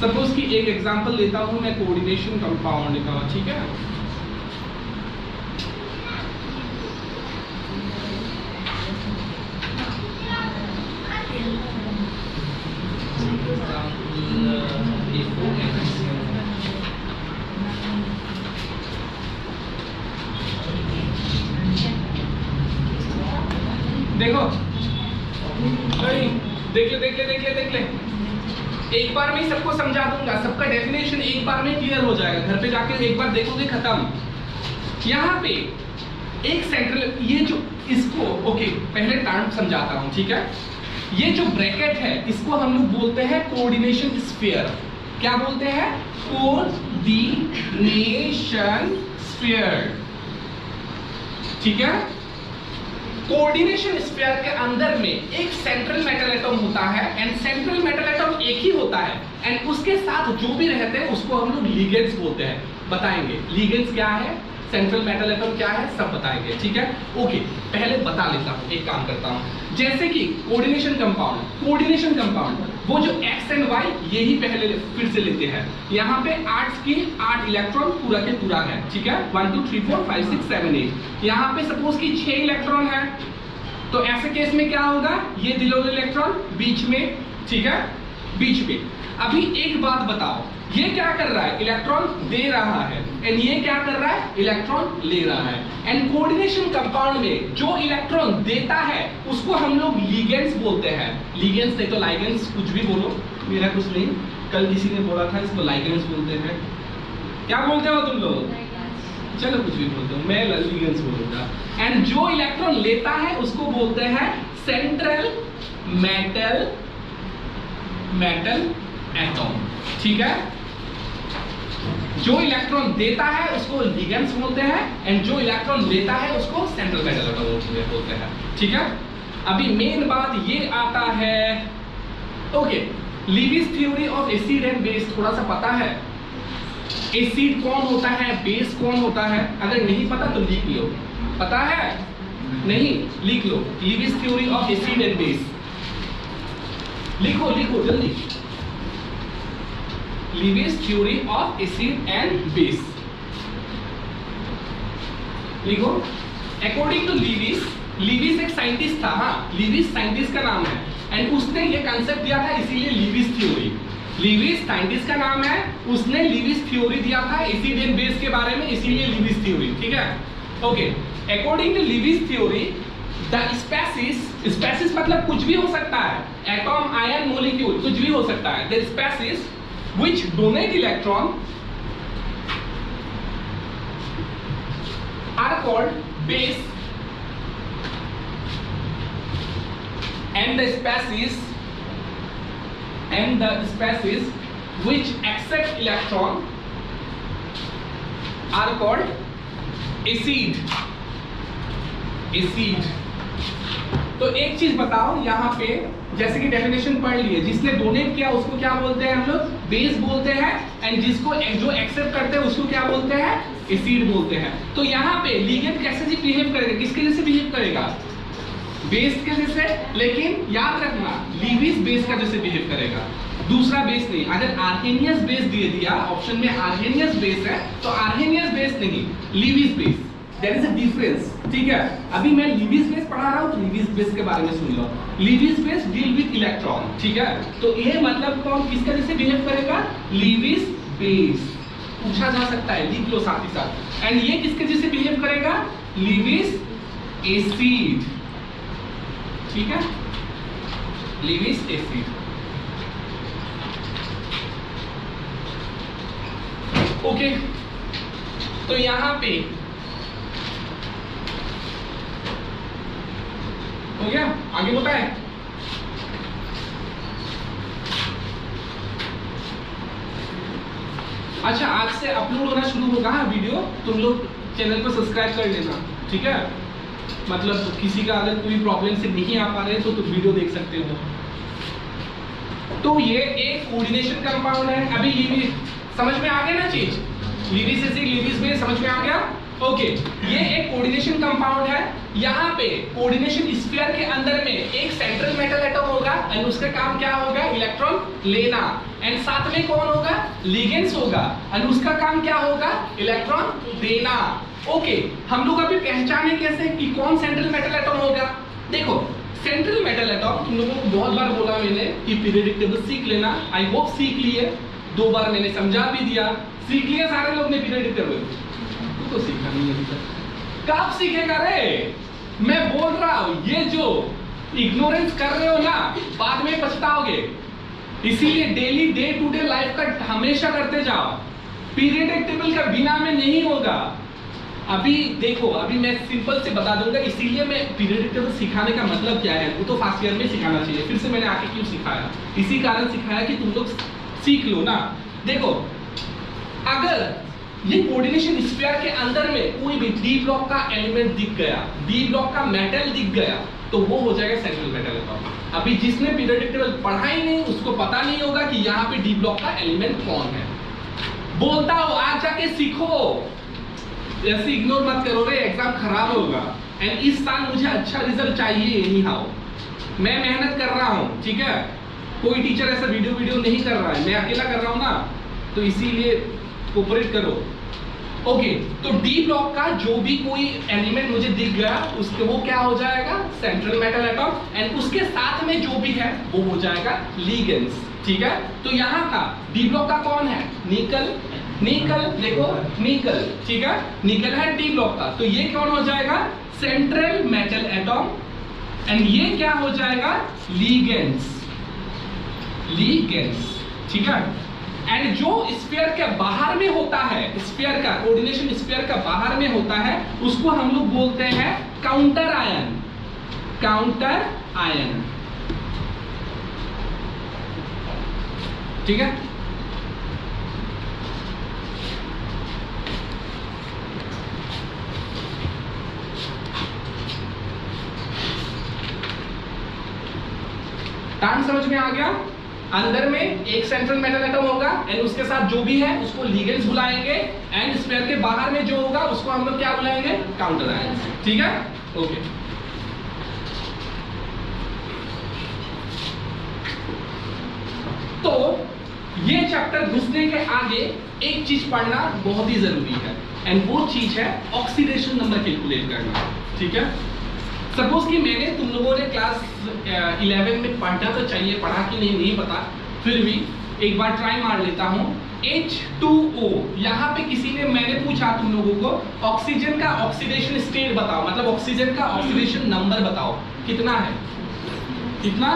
Suppose कि एक example लेता हूं मैं कोऑर्डिनेशन कंपाउंड का, ठीक है। देखो देख ले एक बार में ही सबको समझा दूंगा, सबका डेफिनेशन एक बार में क्लियर हो जाएगा, घर पे जाके एक बार देखोगे खत्म। यहाँ पे एक सेंट्रल, ये जो इसको ओके पहले टर्म समझाता हूँ, ठीक है। ये जो ब्रैकेट है इसको हम लोग बोलते हैं कोऑर्डिनेशन स्फीयर। क्या बोलते हैं? कोऑर्डिनेशन स्फीयर, ठीक है। कोऑर्डिनेशन स्फीयर के अंदर में एक सेंट्रल मेटल एटम होता है एंड सेंट्रल मेटल एटम एक ही होता है एंड उसके साथ जो भी रहते हैं उसको हम लोग लिगेंड्स बोलते हैं। बताएंगे लिगेंड्स क्या है, सेंट्रल मेटल एटम क्या है, सब बताएंगे, ठीक है। ओके पहले बता लेता हूँ, एक काम करता हूँ। जैसे कि कोऑर्डिनेशन कंपाउंड वो जो एक्स एंड वाई यही पहले फिर से लेते हैं। यहाँ पे 8 इलेक्ट्रॉन पूरा के पूरा है, ठीक है। 1 2 3 4 5 6 7 8। यहाँ पे सपोज कि 6 इलेक्ट्रॉन है, तो ऐसे केस में क्या होगा, ये दिलों इलेक्ट्रॉन बीच में, ठीक है, बीच में। अभी एक बात बताओ, ये क्या कर रहा है, इलेक्ट्रॉन दे रहा है एंड ये क्या कर रहा है, इलेक्ट्रॉन ले रहा है। एंड कोऑर्डिनेशन कंपाउंड में जो इलेक्ट्रॉन देता है उसको हम लोग लिगेंड्स बोलते हैं। लिगेंड्स नहीं तो लाइगेंड्स, कुछ भी बोलो, मेरा कुछ नहीं। कल किसी ने बोला था इसको लाइगेंड्स बोलते हैं। क्या बोलते हो तुम लोग? चलो कुछ भी बोलते हो, मैं लिगेंड्स बोलूंगा। एंड जो इलेक्ट्रॉन लेता है उसको बोलते हैं सेंट्रल मेटल एटम, ठीक है। जो इलेक्ट्रॉन देता है उसको लिगेंड्स बोलते हैं एंड जो इलेक्ट्रॉन लेता है उसको सेंट्रल मेटल एटम बोलते हैं, ठीक है। अभी मेन बात ये आता है, okay Lewis theory of acid and base थोड़ा सा पता है? एसिड कौन होता है, बेस कौन होता है? अगर नहीं पता तो लिख लो। पता है? नहीं लिख लो, Lewis theory of acid and base लिखो जल्दी। Lewis theory of acid and base लिखो। अकॉर्डिंग टू लीविस एक साइंटिस्ट था, हाँ लीविस साइंटिस्ट का नाम है एंड उसने ये कंसेप्ट दिया था, इसीलिए लीविस थ्योरी। लीविस साइंटिस्ट का नाम है, उसने लीविस थ्योरी दिया था एसिड एंड बेस के बारे में, इसीलिए लीविस थ्योरी, ठीक है। Okay according to Lewis theory the species मतलब कुछ भी हो सकता है, एटॉम, आयन, मॉलिक्यूल, कुछ भी हो सकता है। The species which donate electron are called base and the species which accept electron are called acid। तो एक चीज बताओ यहाँ पे, जैसे कि डेफिनेशन पढ़ लिए, जिसने डोनेट किया उसको क्या बोलते हैं हम लोग, बेस बोलते हैं एंड जिसको जो एक्सेप्ट करते हैं उसको क्या बोलते हैं, एसिड बोलते हैं। तो यहाँ पे लिगेंड कैसे बिहेव करेगा, किसके जैसे बिहेव करेगा, बेस के जैसे। लेकिन याद रखना लीविस बेस का जैसे बिहेव करेगा, दूसरा बेस नहीं। अगर आर्हेनियस बेस दे दिया ऑप्शन में, आर्हेनियस बेस है तो आर्हेनियस बेस नहीं, Lewis base, there is a difference, ठीक है। अभी मैं लीविस बेस पढ़ा रहा हूँ तो लीविस बेस के बारे में सुन लो। Lewis base deal with electron, ठीक है। तो ये मतलब कौन किसका जैसे बिहेव करेगा, लीविस बेस, पूछा जा सकता है, लिख लो साथ ही साथ। एंड ये किसके जैसे बिहेव करेगा, लीविस एसिड, ठीक है, लीविस एसिड। ओके तो यहां पे हो गया, आगे बताए। अच्छा आज से अपलोड होना शुरू होगा वीडियो, तुम लोग चैनल को सब्सक्राइब कर लेना, ठीक है। मतलब किसी का अगर कोई प्रॉब्लम से नहीं आ पा रहे तो तुम वीडियो देख सकते हो। तो ये एक कोऑर्डिनेशन कंपाउंड है। अभी लीविस समझ में आ गया ना चीज, लीविस एसिड, लीविस बेस समझ में आ गया। ओके, ये एक कोऑर्डिनेशन कंपाउंड है। यहाँ पे कोऑर्डिनेशन स्फीयर के अंदर में एक सेंट्रल मेटल एटम होगा एंड उसका काम क्या होगा, इलेक्ट्रॉन लेना, एंड साथ में कौन होगा, लिगेंड्स होगा एंड उसका काम क्या होगा, इलेक्ट्रॉन देना। ओके, हम लोग अभी पहचाने कैसे कि कौन सेंट्रल मेटल एटम होगा। देखो सेंट्रल मेटल एटम तुम लोगों को बहुत बार बोला मैंने कि पीरियोडिक टेबल सीख लेना, आई होप सीख लिए, 2 बार मैंने समझा भी दिया, सीख लिया सारे लोग ने पीरियोडिक टेबल, तो सीखा नहीं अभी तक, कब सीखेगा रे? मैं बोल रहा हूं, ये जो इग्नोरेंस कर रहे हो ना, बाद में पछताओगे, इसीलिए daily day to day life का हमेशा करते जाओ, पीरियोडिक टेबल का बिना में नहीं होगा। अभी देखो, अभी मैं सिंपल से बता दूंगा, इसीलिए मैं पीरियोडिक टेबल सिखाने का मतलब क्या है, वो तो फर्स्ट ईयर में सिखाना चाहिए, फिर से मैंने आके क्यों सिखाया, इसी कारण सिखाया कि तुम लोग सीख लो ना। देखो अगर ये कोऑर्डिनेशन स्फीयर के अंदर में कोई भी डी ब्लॉक का एलिमेंट दिख गया, डी ब्लॉक का मेटल दिख गया, तो वो हो जाएगा सेंट्रल मेटल एटम। अभी जिसने पीरियोडिक टेबल पढ़ा ही नहीं, उसको पता नहीं होगा कि यहाँ पे डी ब्लॉक का एलिमेंट कौन है। बोलता हो आज जाके सीखो, ऐसे इग्नोर मत करो रे, एग्जाम खराब होगा। एंड इस साल मुझे अच्छा रिजल्ट चाहिए, एनी हाउ मैं मेहनत कर रहा हूँ, ठीक है, कोई टीचर ऐसा वीडियो नहीं कर रहा है, मैं अकेला कर रहा हूँ ना, तो इसीलिए कोऑपरेट करो। ओके, तो डी ब्लॉक का जो भी कोई एलिमेंट मुझे दिख गया, उसके वो क्या हो जाएगा, सेंट्रल मेटल एटम, एंड उसके साथ में जो भी है वो हो जाएगा लिगेंड्स, ठीक है। तो यहाँ का डी ब्लॉक का कौन है, निकल, निकल देखो निकल, ठीक है, निकल है डी ब्लॉक का, तो ये कौन हो जाएगा, सेंट्रल मेटल एटम, एंड ये क्या हो जाएगा, लिगेंड्स, लिगेंड्स, ठीक है। एंड जो स्फीयर के बाहर में होता है, स्फीयर का कोऑर्डिनेशन स्फीयर का बाहर में होता है, उसको हम लोग बोलते हैं काउंटर आयन, काउंटर आयन, ठीक है। टर्म समझ में आ गया। अंदर में एक सेंट्रल मेटल एटम होगा एंड उसके साथ जो भी है उसको लिगेंड्स बुलाएंगे, एंड स्फीयर के बाहर में जो होगा उसको हम लोग क्या बुलाएंगे, काउंटर आयन, ठीक है। ओके, तो ये चैप्टर घुसने के आगे एक चीज पढ़ना बहुत ही जरूरी है, एंड वो चीज है ऑक्सीडेशन नंबर कैलकुलेट करना, ठीक है। सपोज कि मैंने तुम लोगों ने क्लास 11 में पढ़ना तो चाहिए, पढ़ा कि नहीं पता, फिर भी एक बार ट्राई मार लेता हूँ। H2O, यहाँ पे किसी ने, मैंने पूछा तुम लोगों को ऑक्सीजन का ऑक्सीडेशन स्टेट बताओ, मतलब ऑक्सीजन का ऑक्सीडेशन नंबर बताओ, कितना है, कितना,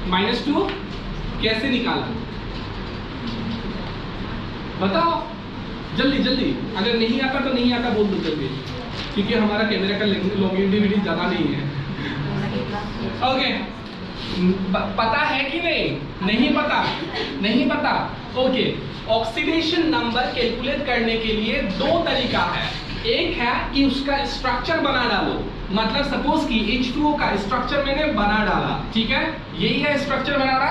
-2, कैसे निकाला बताओ जल्दी जल्दी, अगर नहीं आता तो नहीं आता बोल दो जल्दी, क्योंकि हमारा कैमरा का लॉन्गिविटी ज्यादा नहीं है। ओके, पता है कि नहीं पता, नहीं पता। ओके, ऑक्सीडेशन नंबर कैलकुलेट करने के लिए 2 तरीका है। एक है कि उसका स्ट्रक्चर बना डालो, मतलब सपोज कि H2O का स्ट्रक्चर मैंने बना डाला, ठीक है, यही है स्ट्रक्चर बनाना।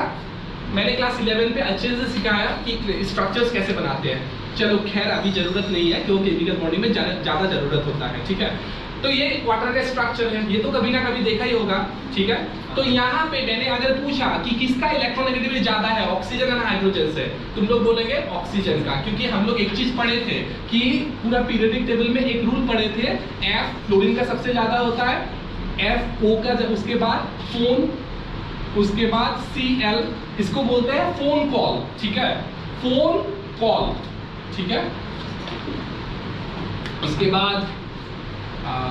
मैंने क्लास 11 पे अच्छे से सिखाया कि स्ट्रक्चर्स कैसे बनाते हैं। चलो खैर अभी जरूरत नहीं है, क्योंकि केमिकल बॉडी में ज्यादा जरूरत होता है, ठीक है। तो ये वाटर का स्ट्रक्चर है, ये तो कभी ना कभी देखा ही होगा, ठीक है। तो यहाँ पे मैंने अगर पूछा कि किसका इलेक्ट्रोनेगेटिविटी ज्यादा है, ऑक्सीजन या हाइड्रोजन से, तुम लोग बोलेंगे ऑक्सीजन का, क्योंकि हम लोग एक चीज पढ़े थे कि पूरा पीरियोडिक टेबल में एक रूल पढ़े थे, F फ्लोरीन का सबसे ज्यादा होता है, FO का, उसके बाद फोन, उसके बाद Cl, इसको बोलते हैं फोन कॉल, ठीक है, फोन कॉल, ठीक है। उसके बाद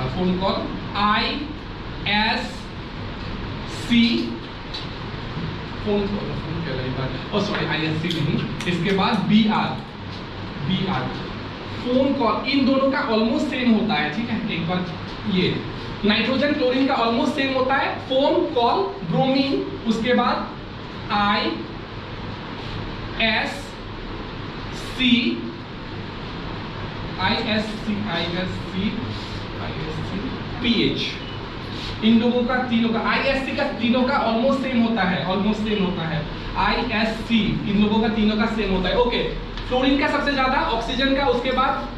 phone call ISC, phone call, sorry ISC नहीं, इसके बाद BR, फोन कॉल, इन दोनों का ऑलमोस्ट सेम होता है, ठीक है। एक बार ये नाइट्रोजन क्लोरीन का ऑलमोस्ट सेम होता है, फोन कॉल ब्रोमीन, उसके बाद PH, इन लोगों का, तीनों का, ISC का तीनों का ऑलमोस्ट सेम होता है, ऑलमोस्ट सेम होता है, ISC इन लोगों का तीनों का सेम होता है। ओके, फ्लोरीन का सबसे ज्यादा, ऑक्सीजन का, उसके बाद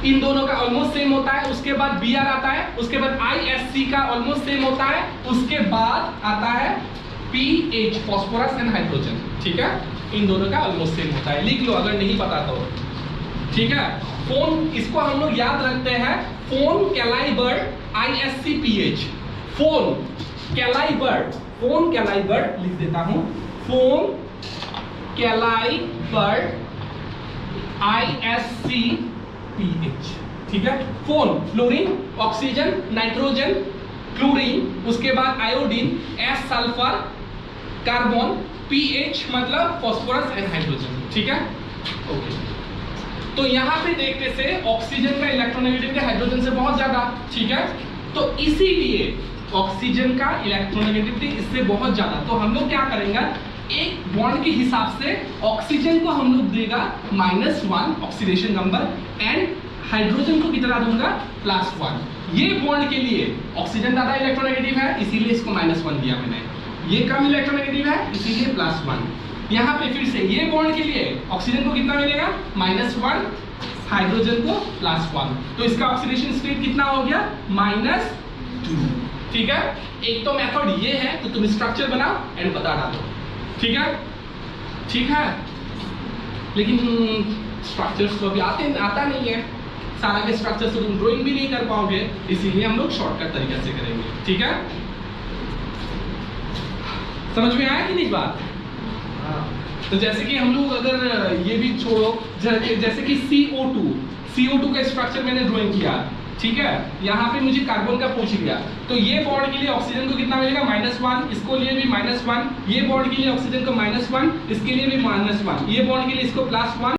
इन दोनों का ऑलमोस्ट सेम होता है, उसके बाद Br आता है, उसके बाद ISC का ऑलमोस्ट सेम होता है, उसके बाद आता है PH फास्फोरस एंड हाइड्रोजन। ठीक है, इन दोनों का ऑलमोस्ट सेम होता है, लिख लो अगर नहीं पता तो। ठीक है, फोन इसको हम लोग याद रखते हैं, फोन कैलाइबर्ड ISCPH, फोन कैलाइबर्ड लिख देता हूं, फोन कैलाइबर्ड ISCPH। ठीक है, phone fluorine, oxygen, nitrogen, chlorine, उसके बाद iodine, S sulphur, carbon, PH मतलब फास्फोरस एंड हाइड्रोजन। ठीक है, ओके। तो यहां पे देखने से ऑक्सीजन का इलेक्ट्रोनेगेटिविटी हाइड्रोजन से बहुत ज्यादा। ठीक है, तो इसीलिए ऑक्सीजन का इलेक्ट्रोनेगेटिविटी इससे बहुत ज्यादा। तो हम लोग क्या करेंगे, एक बॉन्ड के हिसाब से ऑक्सीजन को हम लोग देगा -1 ऑक्सीडेशन नंबर एंड हाइड्रोजन को कितना दूंगा +1। ये बॉन्ड के लिए ऑक्सीजन ज्यादा इलेक्ट्रोनेगेटिव है इसीलिए इसको -1 दिया मैंने, ये कम इलेक्ट्रोनेगेटिव है इसीलिए +1। यहाँ पे फिर से ये बॉन्ड के लिए ऑक्सीजन को कितना मिलेगा -1, हाइड्रोजन को +1, तो इसका ऑक्सीडेशन स्टेट कितना हो गया -2। ठीक है, एक तो मेथड ये है, तो तुम स्ट्रक्चर बनाओ एंड बता डालो। ठीक है, ठीक है, लेकिन स्ट्रक्चर्स तो अभी आता नहीं है, सारा के स्ट्रक्चर से तुम ड्राइंग भी नहीं कर पाओगे, इसीलिए हम लोग शॉर्टकट तरीके से करेंगे। ठीक है, समझ में आया कि नहीं बात? तो जैसे कि हम लोग अगर ये भी छोड़ो, जैसे कि CO2 का स्ट्रक्चर मैंने ड्राइंग किया। ठीक है, यहाँ पे मुझे कार्बन का पूछ लिया, तो ये बॉन्ड के लिए ऑक्सीजन को कितना मिलेगा -1, इसको लिए भी -1, ये बॉन्ड के लिए ऑक्सीजन को -1, इसके लिए भी -1, ये बॉन्ड के लिए इसको +1।